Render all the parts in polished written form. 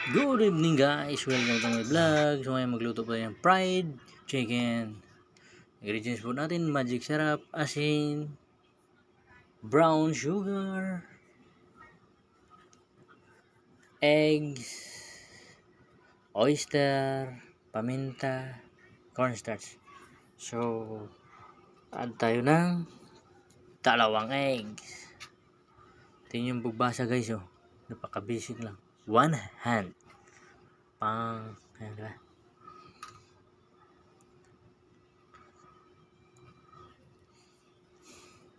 Good evening guys! Welcome to my vlog. So ngayon magluto po tayo ng fried chicken. Ingredients po natin, magic sarap, asin, brown sugar, eggs, oyster, paminta, cornstarch. So, add tayo ng dalawang eggs. Tingnan yung pagbasa guys oh. Napaka-basic lang. One hand. Ayan diba?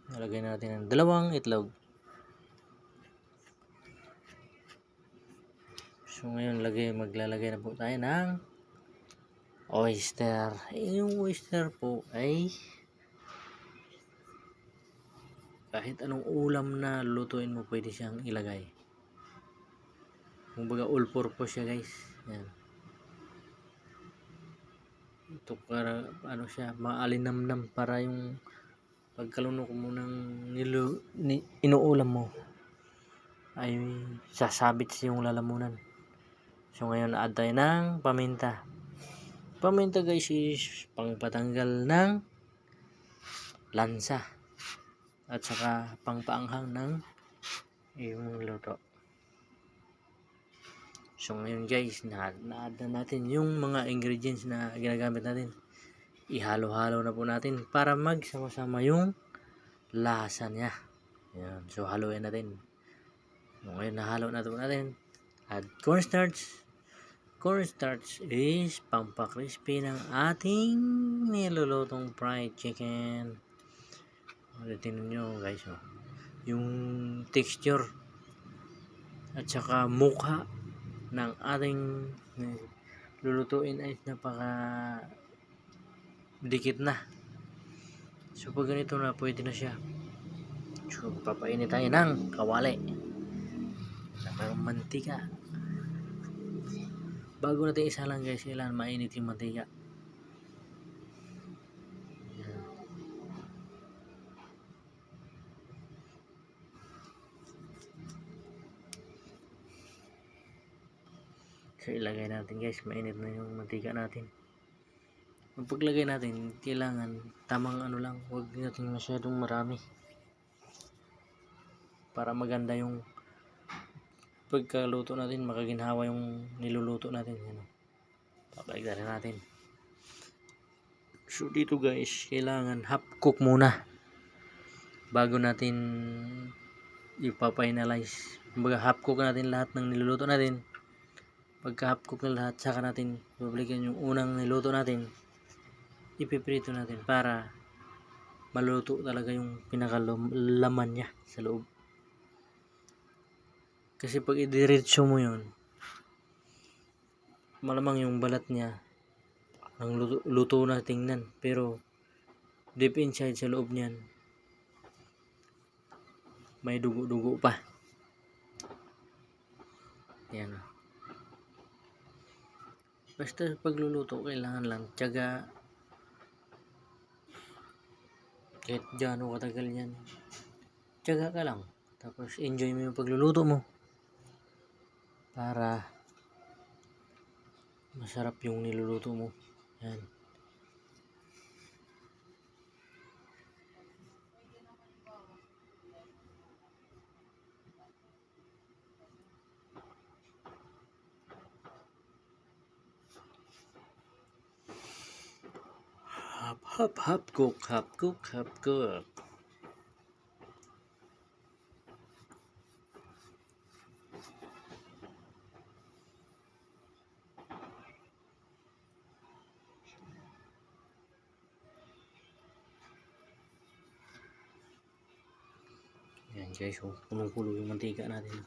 Nalagay natin ng dalawang itlog. So ngayon maglalagay na po tayo ng oyster. Yung oyster po ay kahit anong ulam na lutuin mo pwede siyang ilagay. Kumbaga all purpose siya guys. Yan. Ito para ano siya, maalinamnam para yung pagkalunok mo ng inuulam mo ay sasabit sa yung lalamunan. So ngayon add tayo ng paminta. Paminta guys is pangpatanggal ng lansa at saka pangpaanghang ng yung luto. So ngayon guys, na-add na natin yung mga ingredients na ginagamit natin. Ihalo-halo na po natin para magsama-sama yung lasa niya. Yan. So haluin natin. So ngayon nahalo na po natin. Add cornstarch. Cornstarch is pampakrispy ng ating nilulutong fried chicken. Tingnan nyo guys oh. Yung texture at saka mukha ng ating lulutuin ay napaka dikit na. So pag ganito na pwede na siya. So papainit tayo ng kawali saka mantika. Bago natin isa lang guys, kailangan mainit yung mantika. So ilagay natin guys, mainit na yung mantika natin. Ang paglagay natin, kailangan tamang ano lang, huwag natin masyadong marami para maganda yung pagkaluto natin, makaginhawa yung niluluto natin. Papaigdarin natin. So dito guys, kailangan half cook muna bago natin ipapainalize. Kumbaga half cook natin lahat ng niluluto natin. Pagka half cook na lahat, saka natin babalikan yung unang niluto natin, ipiprito natin para maluto talaga yung pinakalaman niya sa loob. Kasi pag idiretso mo yun, malamang yung balat niya ang luto na tingnan, pero deep inside sa loob niyan may dugo-dugo pa. Yan. Basta pagluluto kailangan lang tiyaga. Kahit gaano katagal yan, tiyaga ka lang. Tapos enjoy mo yung pagluluto mo para masarap yung niluluto mo. Yan. Half cook. Yan guys, oh, punong-puno yung mantika natin.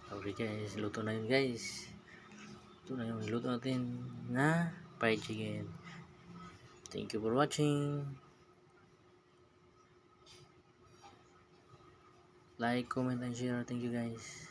Okay guys, luto na yun guys. Ito na yung luto natin na fried chicken. Thank you for watching. Like, comment, and share. Thank you guys.